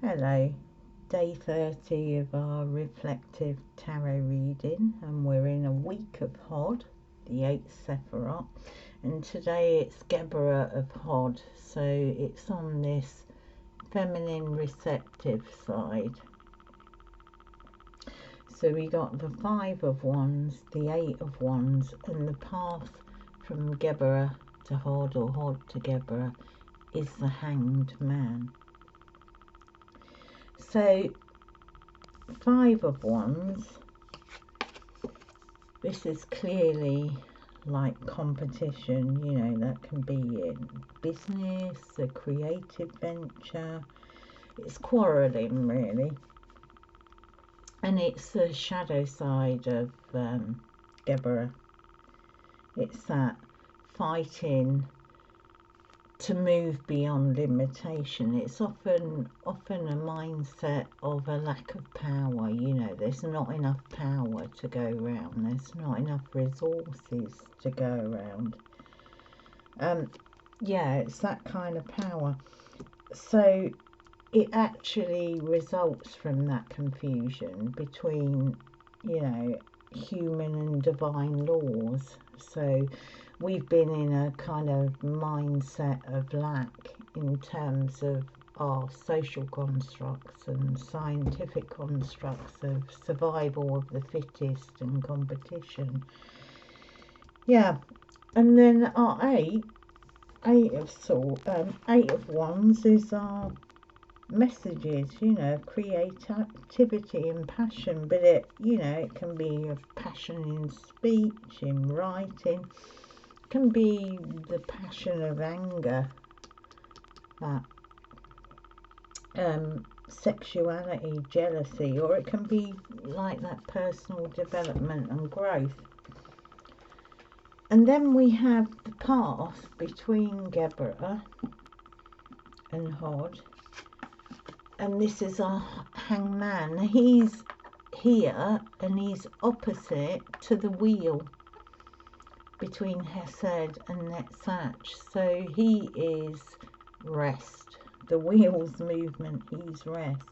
Hello, day 30 of our reflective tarot reading, and we're in a week of Hod, the 8th Sephirot, and today it's Gevurah of Hod, so it's on this feminine receptive side. So we got the 5 of Wands, the 8 of Wands, and the path from Gevurah to Hod or Hod to Gevurah is the Hanged Man. So 5 of Wands, this is clearly like competition, you know, that can be in business, a creative venture, it's quarrelling really, and it's the shadow side of Gevurah. It's that fighting to move beyond limitation. It's often a mindset of a lack of power, you know, there's not enough power to go around, there's not enough resources to go around. Yeah, it's that kind of power. So it actually results from that confusion between, you know, human and divine laws. So we've been in a kind of mindset of lack in terms of our social constructs and scientific constructs of survival of the fittest and competition. Yeah, and then our eight of Wands is our messages, you know, creativity and passion, but it, you know, it can be of passion in speech, in writing, it can be the passion of anger, that sexuality, jealousy, or it can be like that personal development and growth. And then we have the path between Gevurah and Hod, and this is our hangman. He's here and he's opposite to the wheel between Hesed and Netzach. So he is rest. The wheel's movement, he's rest.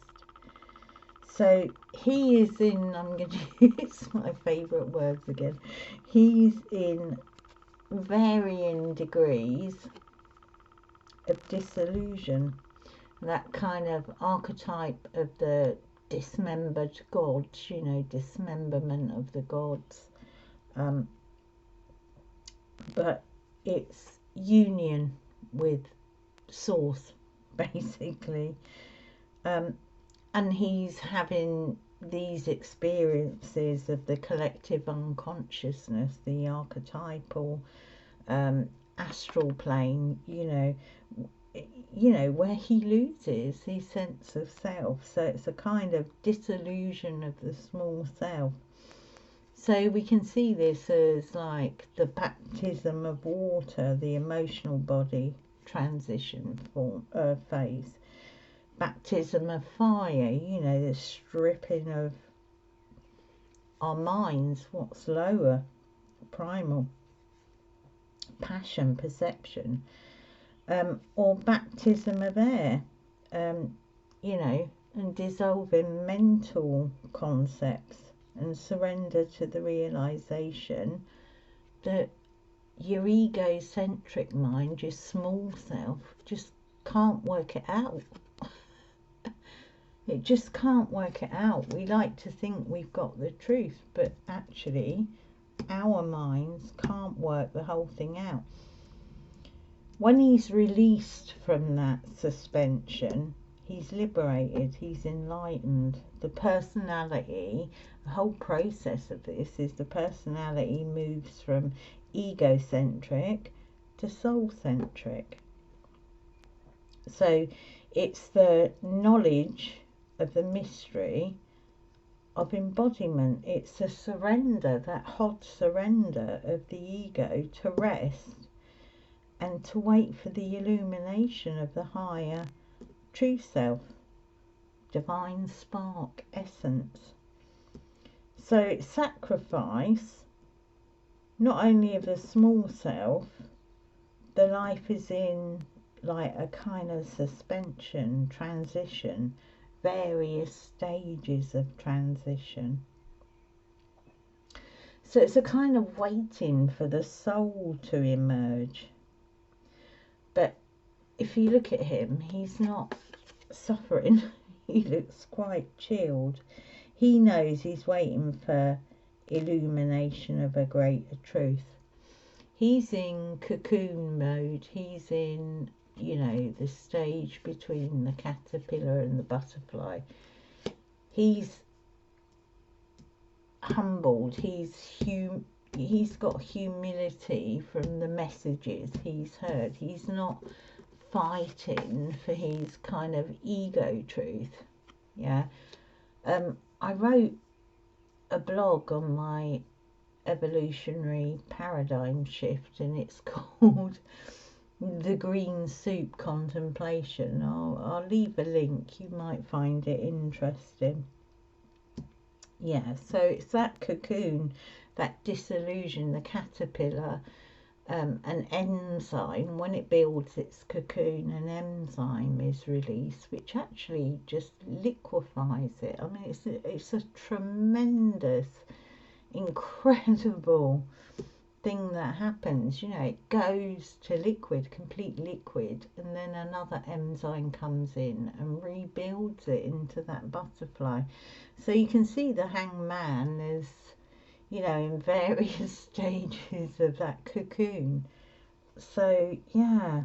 So he is in, I'm going to use my favourite words again, he's in varying degrees of disillusion. That kind of archetype of the dismembered gods, you know, dismemberment of the gods. But it's union with source, basically. And he's having these experiences of the collective unconsciousness, the archetypal astral plane, you know, where he loses his sense of self. So it's a kind of disillusion of the small self. So we can see this as like the baptism of water, the emotional body transition phase. Baptism of fire, you know, the stripping of our minds, what's lower, primal, passion, perception. Or baptism of air, you know, and dissolving mental concepts and surrender to the realization that your egocentric mind, your small self, just can't work it out. It just can't work it out. We like to think we've got the truth, but actually our minds can't work the whole thing out. When he's released from that suspension, he's liberated, he's enlightened. The personality, the whole process of this is the personality moves from egocentric to soul-centric. So it's the knowledge of the mystery of embodiment. It's a surrender, that hot surrender of the ego to rest and to wait for the illumination of the higher true self, divine spark, essence. So it's sacrifice, not only of the small self, the life is in like a kind of suspension, transition, various stages of transition. So it's a kind of waiting for the soul to emerge. But if you look at him, he's not suffering. He looks quite chilled. He knows he's waiting for illumination of a greater truth. He's in cocoon mode. He's in, you know, the stage between the caterpillar and the butterfly. He's humbled. He's got humility from the messages he's heard. He's not fighting for his kind of ego truth. Yeah. I wrote a blog on my evolutionary paradigm shift, and it's called The Green Soup Contemplation. I'll leave a link. You might find it interesting. Yeah, so it's that cocoon, that disillusion, the caterpillar, an enzyme. When it builds its cocoon, an enzyme is released, which actually just liquefies it. I mean, it's a tremendous, incredible thing that happens. You know, it goes to liquid, complete liquid, and then another enzyme comes in and rebuilds it into that butterfly. So you can see the hangman is, you know, in various stages of that cocoon. So yeah,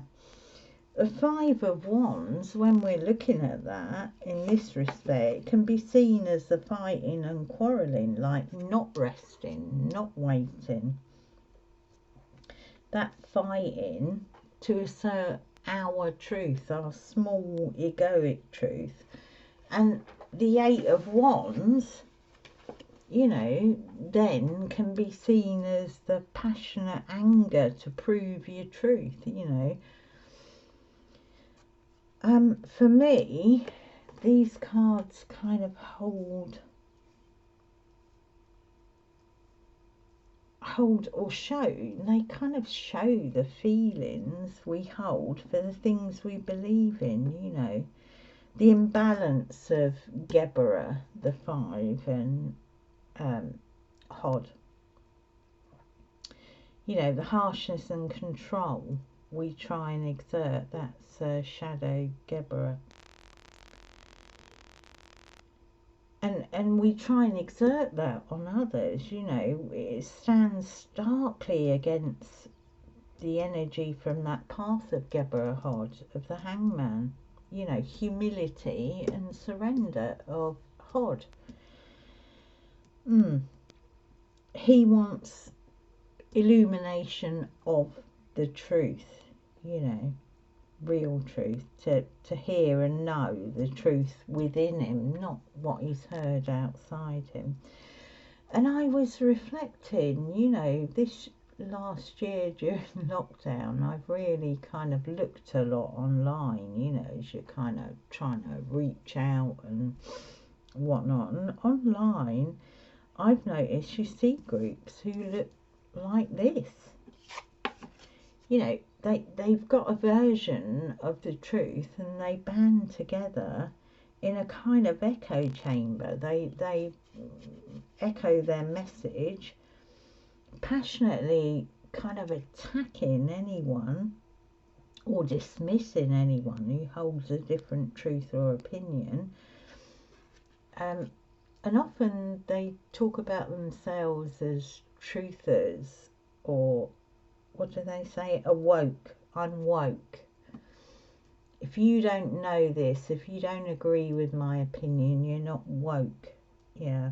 the Five of Wands, when we're looking at that in this respect, can be seen as the fighting and quarrelling, like not resting, not waiting. That fighting to assert our truth, our small egoic truth. And the Eight of Wands, you know, then can be seen as the passionate anger to prove your truth, you know. For me, these cards kind of hold or show, they kind of show the feelings we hold for the things we believe in, you know. The imbalance of Gevurah, the 5, and Hod. You know, the harshness and control we try and exert, that's shadow Gevurah. And we try and exert that on others, you know. It stands starkly against the energy from that path of Gevurah of Hod, of the hangman. You know, humility and surrender of Hod. He wants illumination of the truth, you know, real truth, to hear and know the truth within him, not what he's heard outside him. And I was reflecting, you know, this last year during lockdown, I've really kind of looked a lot online, you know, as you're kind of trying to reach out and whatnot. And online, I've noticed you see groups who look like this. You know, they've got a version of the truth and they band together in a kind of echo chamber. They echo their message, passionately kind of attacking anyone or dismissing anyone who holds a different truth or opinion. And often they talk about themselves as truthers, or what do they say? Awoke, unwoke. If you don't know this, if you don't agree with my opinion, you're not woke. Yeah.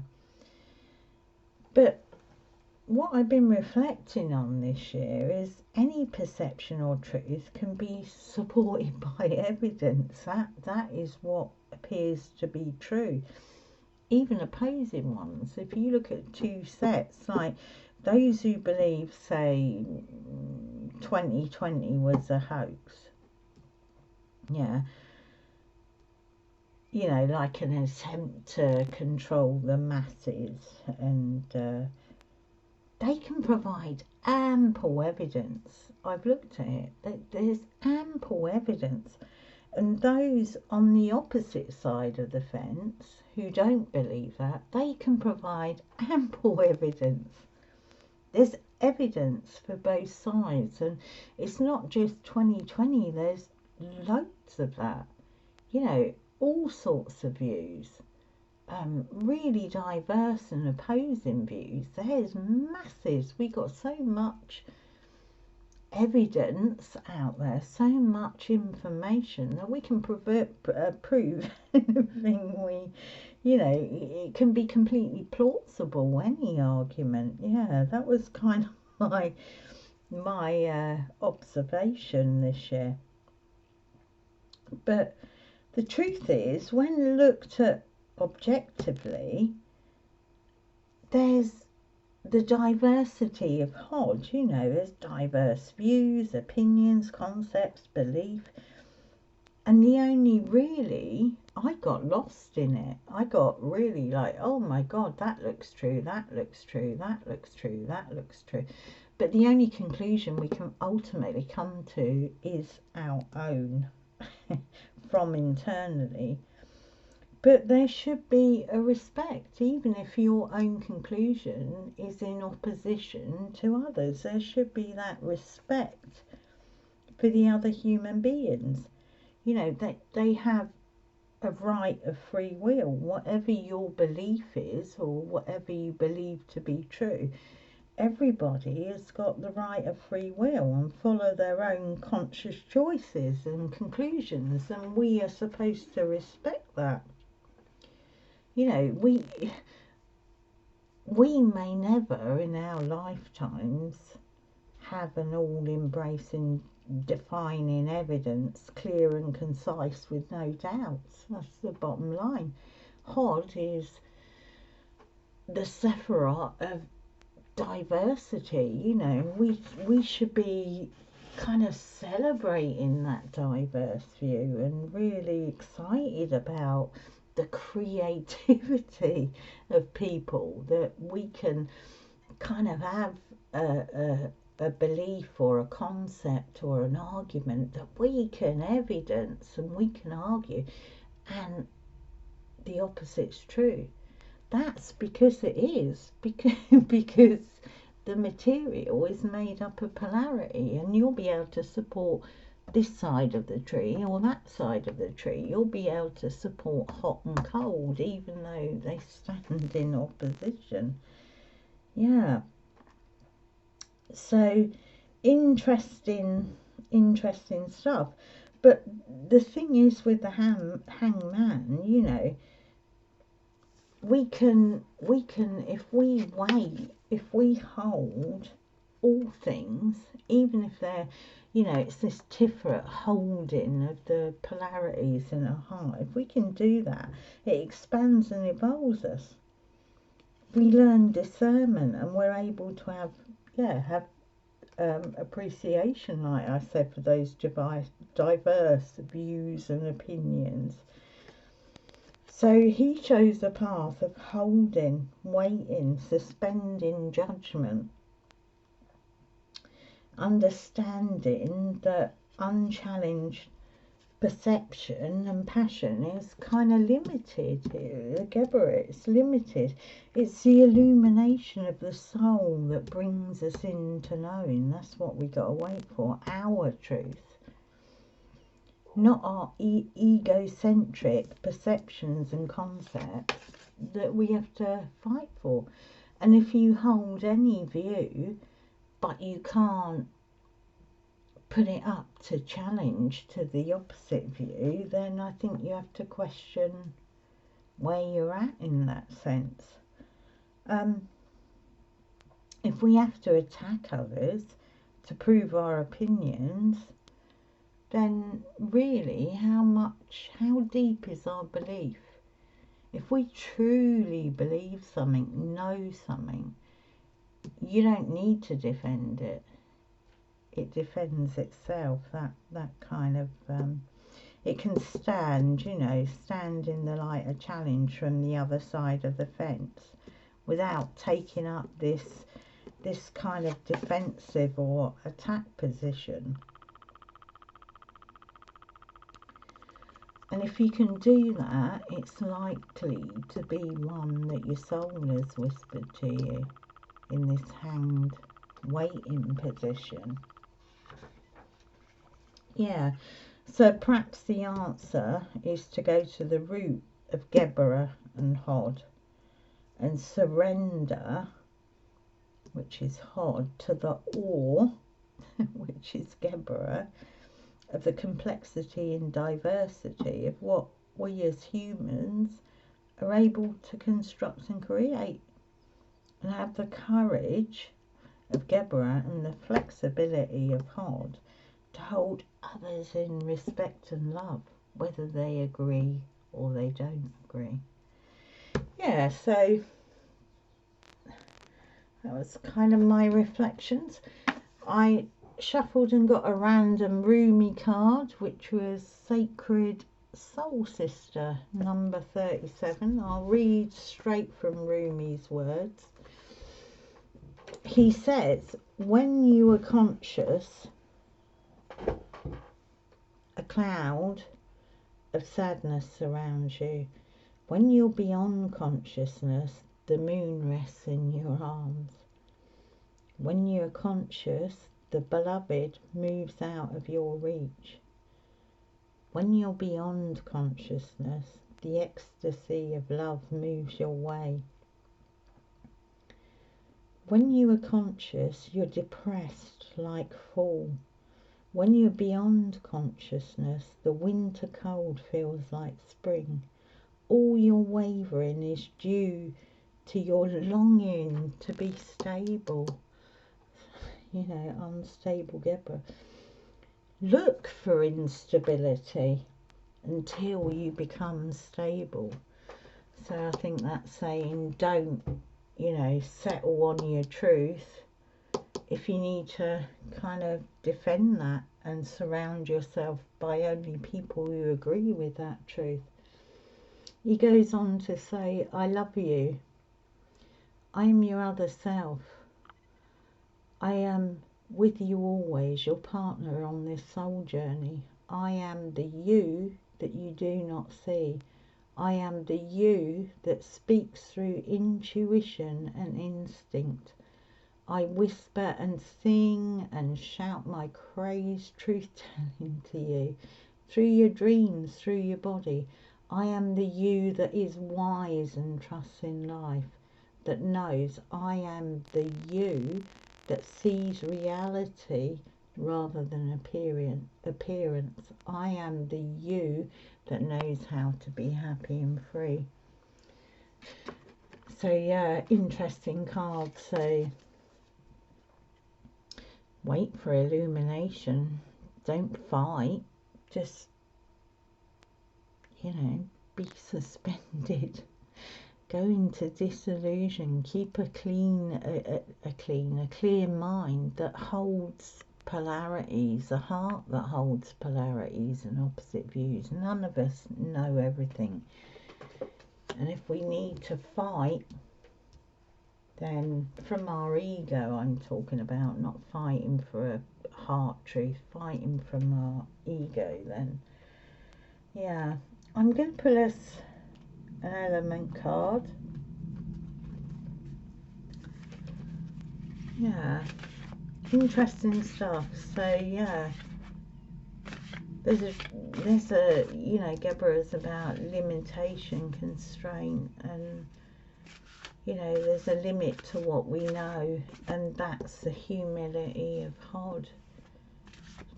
But what I've been reflecting on this year is any perception or truth can be supported by evidence. That is what appears to be true. Even opposing ones. If you look at two sets, like those who believe, say, 2020 was a hoax, yeah, you know, like an attempt to control the masses, and they can provide ample evidence. I've looked at it. There's ample evidence. And those on the opposite side of the fence who don't believe that, they can provide ample evidence. There's evidence for both sides, and it's not just 2020, there's loads of that. You know, all sorts of views, really diverse and opposing views. There's masses. We got so much evidence out there, so much information that we can prove anything it can be completely plausible, any argument. Yeah, that was kind of my observation this year. But the truth is, when looked at objectively, there's the diversity of Hod. There's diverse views, opinions, concepts, belief, and the only really, I got lost in it. I got really like, oh my God, that looks true, that looks true, that looks true, that looks true. But the only conclusion we can ultimately come to is our own from internally. But there should be a respect, even if your own conclusion is in opposition to others. There should be that respect for the other human beings. They have a right of free will. Whatever your belief is, or whatever you believe to be true, everybody has got the right of free will and follow their own conscious choices and conclusions, and we are supposed to respect that. We may never in our lifetimes have an all-embracing, defining evidence, clear and concise with no doubts. That's the bottom line. Hod is the Sephirot of diversity. We should be kind of celebrating that diverse view and really excited about the creativity of people, that we can kind of have a belief or a concept or an argument that we can evidence and we can argue, and the opposite's true. That's because it is, because the material is made up of polarity, and you'll be able to support this side of the tree or that side of the tree. You'll be able to support hot and cold, even though they stand in opposition. Yeah. So interesting stuff. But the thing is with the hangman, we can if we hold all things, even if they're it's this different holding of the polarities in a heart. If we can do that, it expands and evolves us. We learn discernment, and we're able to have appreciation, like I said, for those diverse views and opinions. So he chose a path of holding, waiting, suspending judgment, understanding that unchallenged perception and passion is kind of limited. The Gevurah, it's limited. It's the illumination of the soul that brings us into knowing. That's what we got to wait for, our truth, not our egocentric perceptions and concepts that we have to fight for. And if you hold any view but you can't put it up to challenge to the opposite view, then I think you have to question where you're at in that sense. If we have to attack others to prove our opinions, then really how deep is our belief? If we truly believe something, know something, you don't need to defend it. It defends itself. That kind of it can stand in the light of challenge from the other side of the fence without taking up this kind of defensive or attack position. And if you can do that, it's likely to be one that your soul has whispered to you in this hanged waiting position. Yeah, so perhaps the answer is to go to the root of Gevurah and Hod and surrender, which is Hod, to the awe, which is Gevurah, of the complexity and diversity of what we as humans are able to construct and create, and have the courage of Gevurah and the flexibility of Hod to hold others in respect and love, whether they agree or they don't agree. Yeah, so that was kind of my reflections. I shuffled and got a random Rumi card, which was Sacred Soul Sister, number 37. I'll read straight from Rumi's words. He says, when you are conscious, a cloud of sadness surrounds you. When you're beyond consciousness, the moon rests in your arms. When you're conscious, the beloved moves out of your reach. When you're beyond consciousness, the ecstasy of love moves your way. When you are conscious, you're depressed like fall. When you're beyond consciousness, the winter cold feels like spring. All your wavering is due to your longing to be stable. You know, unstable Gevurah. Look for instability until you become stable. So I think that's saying don't, you know, settle on your truth. If you need to kind of defend that and surround yourself by only people who agree with that truth. He goes on to say, I love you. I am your other self. I am with you always, your partner on this soul journey. I am the you that you do not see. I am the you that speaks through intuition and instinct. I whisper and sing and shout my crazed truth-telling to you. Through your dreams, through your body. I am the you that is wise and trusts in life. That knows I am the you that sees reality rather than appearance. I am the you that knows how to be happy and free. So yeah, interesting card. So wait for illumination. Don't fight. Just, you know, be suspended. Go into disillusion. Keep a clear mind that holds polarities, a heart that holds polarities and opposite views. None of us know everything. And if we need to fight, then from our ego I'm talking about, not fighting for a heart truth, fighting from our ego then. Yeah, I'm going to pull us an element card. Yeah, interesting stuff. So yeah, there's a you know, Gevurah is about limitation, constraint, and you know, there's a limit to what we know, and that's the humility of Hod.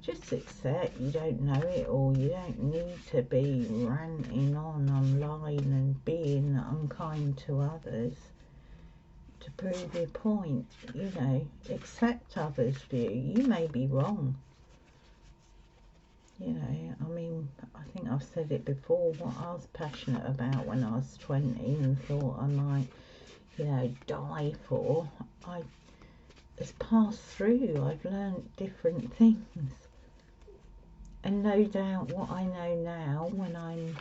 Just accept you don't know it all. You don't need to be ranting on online and being unkind to others to prove your point. You know, accept others' view. You may be wrong. You know, I mean, I think I've said it before, what I was passionate about when I was 20 and thought I might, you know, die for, it's passed through. I've learned different things. And no doubt what I know now when I'm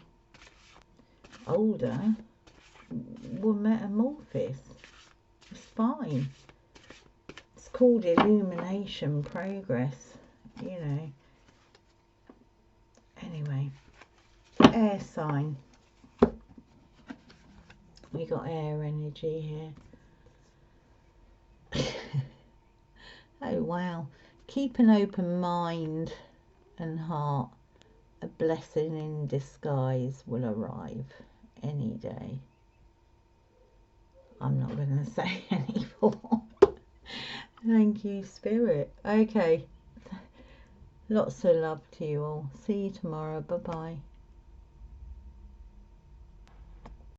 older will metamorphose. It's fine. It's called illumination progress, you know. Anyway, air sign. We got air energy here. Oh wow. Keep an open mind and heart. A blessing in disguise will arrive any day. I'm not going to say any more. Thank you, Spirit. Okay. Lots of love to you all. See you tomorrow. Bye bye.